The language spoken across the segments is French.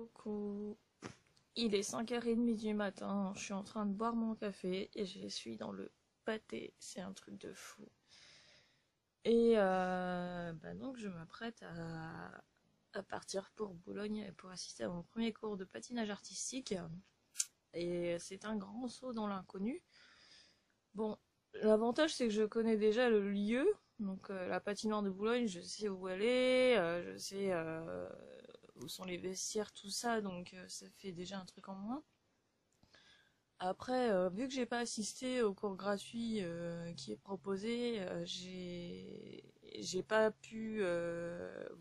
Coucou. Il est 5h30 du matin, je suis en train de boire mon café et je suis dans le pâté, c'est un truc de fou. Et donc je m'apprête à partir pour Boulogne pour assister à mon premier cours de patinage artistique. Et c'est un grand saut dans l'inconnu. Bon, l'avantage c'est que je connais déjà le lieu, donc la patinoire de Boulogne, je sais où elle est, je sais où sont les vestiaires, tout ça, donc ça fait déjà un truc en moins. Après, vu que j'ai pas assisté au cours gratuit qui est proposé, j'ai pas pu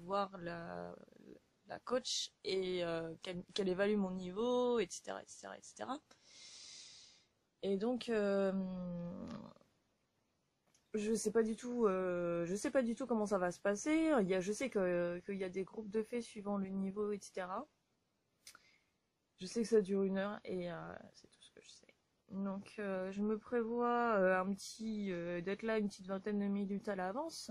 voir la coach et qu'elle évalue mon niveau, etc., etc., etc. Et donc, je sais pas du tout comment ça va se passer. Je sais qu'il y a des groupes de faits suivant le niveau, etc. Je sais que ça dure 1 heure et c'est tout ce que je sais. Donc, je me prévois d'être là une petite vingtaine de minutes à l'avance.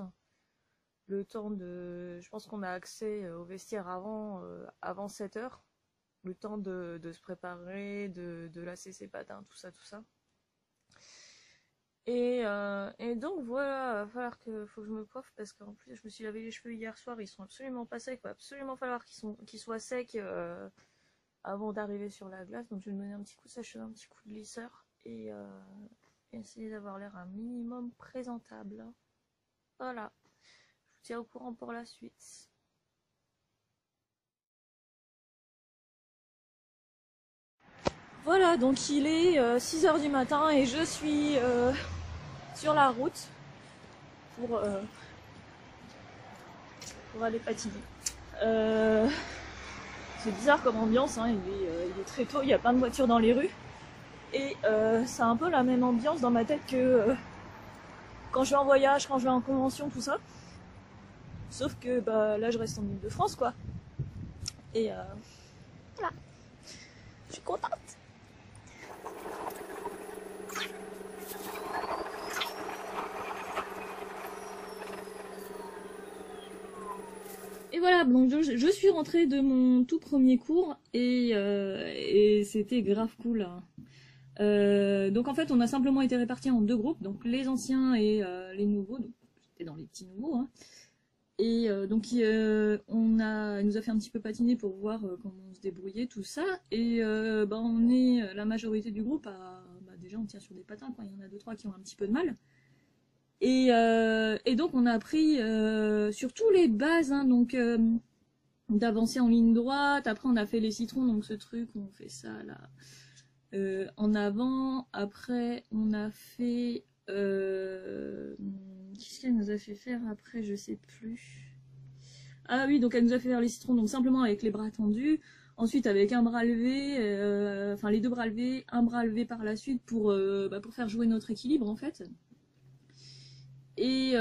Le temps je pense qu'on a accès au vestiaire avant 7 heures. Le temps de se préparer, de lasser ses patins, tout ça, tout ça. Et donc voilà, faut que je me coiffe parce qu'en plus je me suis lavé les cheveux hier soir, ils sont absolument pas secs, il va absolument falloir qu'ils soient secs avant d'arriver sur la glace, donc je vais me donner un petit coup de sèche, un petit coup de lisseur et essayer d'avoir l'air un minimum présentable. Voilà, je vous tiens au courant pour la suite. Voilà, donc il est 6h du matin et je suis sur la route pour, euh, pour aller patiner. C'est bizarre comme ambiance, hein. Il est très tôt, il y a plein de voitures dans les rues. Et c'est un peu la même ambiance dans ma tête que quand je vais en voyage, quand je vais en convention, tout ça. Sauf que là je reste en Ile-de-France quoi. Et voilà, je suis contente. Et voilà, donc je suis rentrée de mon tout premier cours et c'était grave cool, hein. Donc en fait on a simplement été répartis en 2 groupes, donc les anciens et les nouveaux, donc j'étais dans les petits nouveaux, hein. Et donc elle nous a fait un petit peu patiner pour voir comment on se débrouillait, tout ça. Et on est la majorité du groupe déjà on tient sur des patins, quoi. Il y en a 2-3 qui ont un petit peu de mal. Et donc on a appris sur tous les bases, hein, donc d'avancer en ligne droite. Après on a fait les citrons, donc ce truc, on fait ça là en avant. Après on a fait qu'est-ce qu'elle nous a fait faire après, je sais plus. Ah oui, donc elle nous a fait faire les citrons, donc simplement avec les bras tendus. Ensuite avec un bras levé, les 2 bras levés, un bras levé par la suite pour faire jouer notre équilibre en fait. Et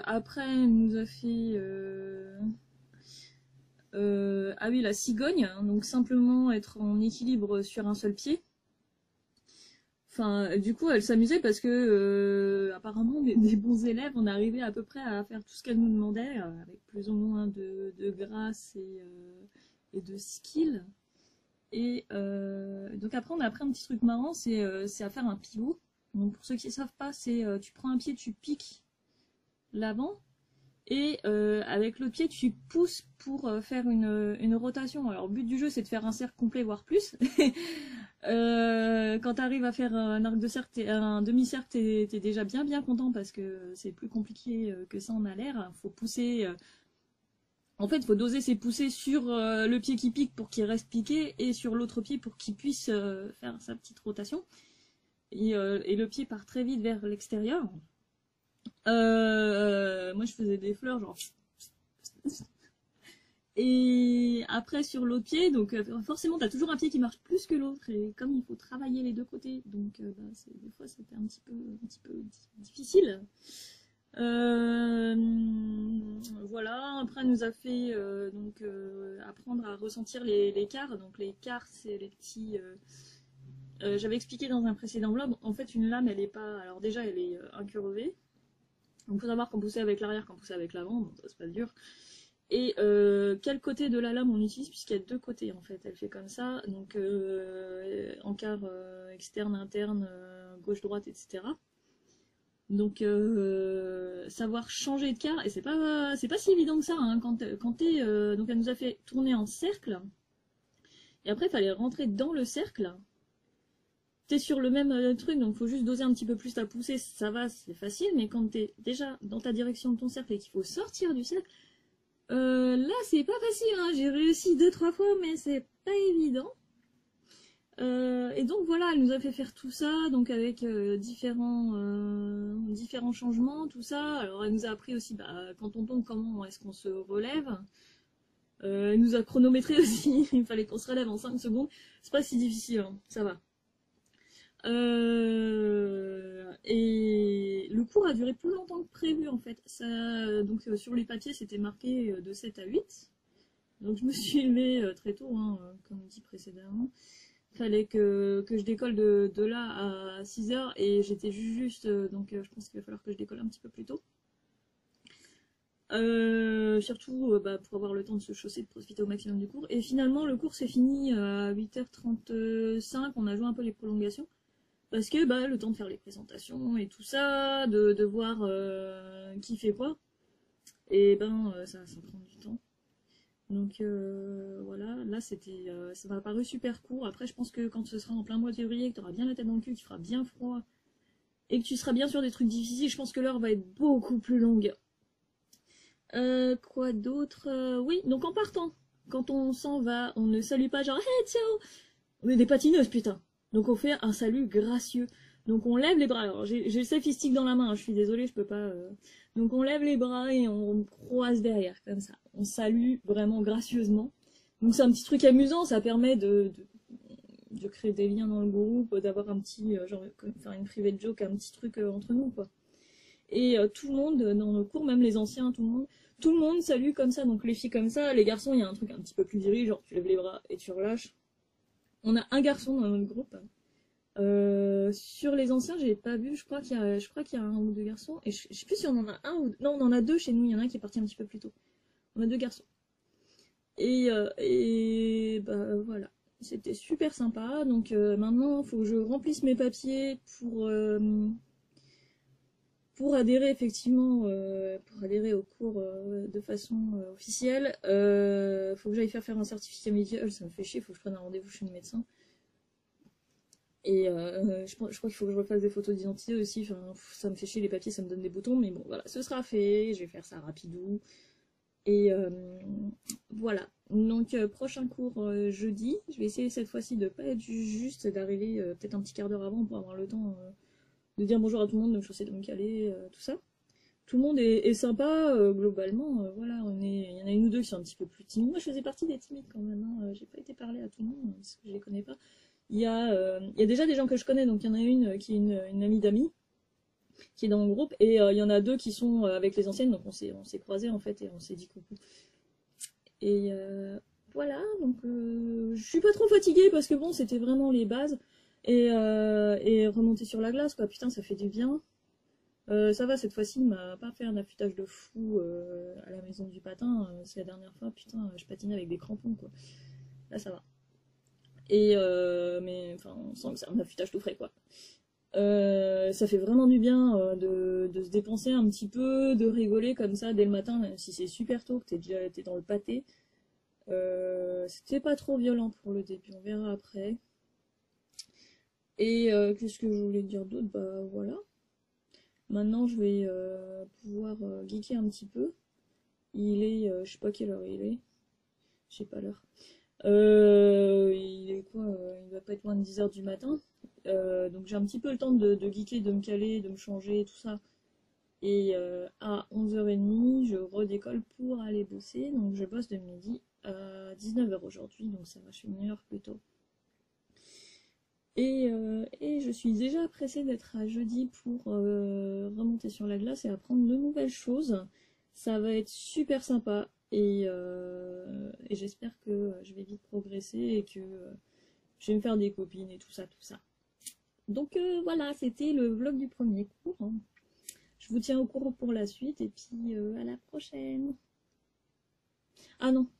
après elle nous a fait ah oui, la cigogne, hein, donc simplement être en équilibre sur un seul pied. Enfin, du coup, elle s'amusait parce que apparemment, des bons élèves, on arrivait à peu près à faire tout ce qu'elle nous demandait, avec plus ou moins de grâce et de skill. Et donc après, on a appris un petit truc marrant, c'est à faire un pivot. Donc pour ceux qui ne savent pas, c'est tu prends un pied, tu piques l'avant, et avec l'autre pied, tu pousses pour faire une rotation. Alors le but du jeu, c'est de faire un cercle complet, voire plus. Quand tu arrives à faire un arc de cercle, un demi-cercle, t'es déjà bien content parce que c'est plus compliqué que ça en a l'air. Faut pousser. En fait, il faut doser ses poussées sur le pied qui pique pour qu'il reste piqué et sur l'autre pied pour qu'il puisse faire sa petite rotation. Et le pied part très vite vers l'extérieur. Moi, je faisais des fleurs, genre. Et après sur l'autre pied, donc forcément t'as toujours un pied qui marche plus que l'autre, et comme il faut travailler les 2 côtés, donc des fois c'était un petit peu difficile. Voilà, après elle nous a fait apprendre à ressentir les quarts. Donc les quarts, c'est les petits j'avais expliqué dans un précédent vlog, en fait une lame elle est pas, alors déjà elle est incurvée, donc faut savoir qu'on poussait avec l'arrière, qu'on poussait avec l'avant, bon, ça c'est pas dur. Et quel côté de la lame on utilise, puisqu'il y a deux côtés en fait, elle fait comme ça, donc encart externe, interne, gauche-droite, etc. Donc savoir changer de quart, et c'est pas si évident que ça, hein, quand t'es, donc elle nous a fait tourner en cercle, et après il fallait rentrer dans le cercle. T'es sur le même truc, donc faut juste doser un petit peu plus ta poussée, ça va, c'est facile, mais quand t'es déjà dans ta direction de ton cercle et qu'il faut sortir du cercle, là c'est pas facile, hein. J'ai réussi 2-3 fois, mais c'est pas évident. Et donc voilà, elle nous a fait faire tout ça, donc avec différents changements, tout ça. Alors elle nous a appris aussi, bah, quand on tombe, comment est-ce qu'on se relève. Elle nous a chronométré aussi, il fallait qu'on se relève en 5 secondes. C'est pas si difficile, hein, ça va. Et le cours a duré plus longtemps que prévu en fait. Ça, donc sur les papiers c'était marqué de 7 à 8. Donc je me suis levée très tôt, hein, comme dit précédemment. Il fallait que je décolle de là à 6 heures et j'étais juste, donc je pense qu'il va falloir que je décolle un petit peu plus tôt. Surtout bah, pour avoir le temps de se chausser, de profiter au maximum du cours. Et finalement le cours s'est fini à 8h35, on a joué un peu les prolongations. Parce que bah, le temps de faire les présentations et tout ça, de voir qui fait quoi, et ben ça prend du temps. Donc voilà, là c'était, ça m'a paru super court. Après je pense que quand ce sera en plein mois de février, que tu auras bien la tête dans le cul, qu'il fera bien froid, et que tu seras bien sur des trucs difficiles, je pense que l'heure va être beaucoup plus longue. Quoi d'autre? Oui, donc en partant, quand on s'en va, on ne salue pas genre hey ciao! On est des patineuses putain. Donc on fait un salut gracieux. Donc on lève les bras. Alors j'ai le selfie stick dans la main, hein, je suis désolée, je peux pas. Donc on lève les bras et on croise derrière, comme ça. On salue vraiment gracieusement. Donc c'est un petit truc amusant, ça permet de créer des liens dans le groupe, d'avoir un petit, genre faire une private joke, un petit truc entre nous, quoi. Et tout le monde, dans nos cours, même les anciens, tout le monde salue comme ça. Donc les filles comme ça, les garçons, il y a un truc un petit peu plus viril, genre tu lèves les bras et tu relâches. On a un garçon dans notre groupe. Sur les anciens, j'ai pas vu, je crois qu'il y a un ou deux garçons, et je sais plus si on en a un ou... Non, on en a deux chez nous, il y en a un qui est parti un petit peu plus tôt. On a deux garçons. Et bah voilà, c'était super sympa, donc maintenant, il faut que je remplisse mes papiers pour adhérer effectivement, pour adhérer au cours de façon officielle. Faut que j'aille faire un certificat médical, ça me fait chier, faut que je prenne un rendez-vous chez le médecin. Et je crois qu'il faut que je refasse des photos d'identité aussi. Enfin, ça me fait chier les papiers, ça me donne des boutons. Mais bon, voilà, ce sera fait. Je vais faire ça rapidou. Et voilà. Donc, prochain cours jeudi. Je vais essayer cette fois-ci de pas être juste d'arriver peut-être un petit quart d'heure avant pour avoir le temps de dire bonjour à tout le monde, de me chausser, de me caler, tout ça. Tout le monde est sympa, globalement. Voilà, il y en a une ou deux qui sont un petit peu plus timides. Moi, je faisais partie des timides quand même. Hein. J'ai pas été parler à tout le monde parce que je les connais pas. Il y a déjà des gens que je connais, donc il y en a une qui est une amie d'amis, qui est dans mon groupe, et il y en a deux qui sont avec les anciennes, donc on s'est croisés en fait, et on s'est dit coucou. Et voilà, donc je suis pas trop fatiguée, parce que bon, c'était vraiment les bases, et remonter sur la glace, quoi, putain, ça fait du bien. Ça va, cette fois-ci, il m'a pas fait un affûtage de fou à la maison du patin, c'est la dernière fois, putain, je patinais avec des crampons, quoi. Là, ça va. Et mais enfin, on sent que c'est un affûtage tout frais, quoi. Ça fait vraiment du bien de se dépenser un petit peu, de rigoler comme ça dès le matin, même si c'est super tôt, que t'es dans le pâté. C'était pas trop violent pour le début, on verra après. Et qu'est-ce que je voulais dire d'autre? Bah voilà. Maintenant, je vais pouvoir geeker un petit peu. Il est, je sais pas quelle heure il est. Je sais pas l'heure. Il est quoi? Il va pas être loin de 10h du matin. Donc j'ai un petit peu le temps de geeker, de me caler, de me changer, tout ça. Et à 11h30, je redécolle pour aller bosser. Donc je bosse de midi à 19h aujourd'hui. Donc ça va, je suis une heure plus tôt. Et je suis déjà pressée d'être à jeudi pour remonter sur la glace et apprendre de nouvelles choses. Ça va être super sympa. Et j'espère que je vais vite progresser et que je vais me faire des copines et tout ça, tout ça. Donc voilà, c'était le vlog du premier cours. Je vous tiens au courant pour la suite et puis à la prochaine. Ah non,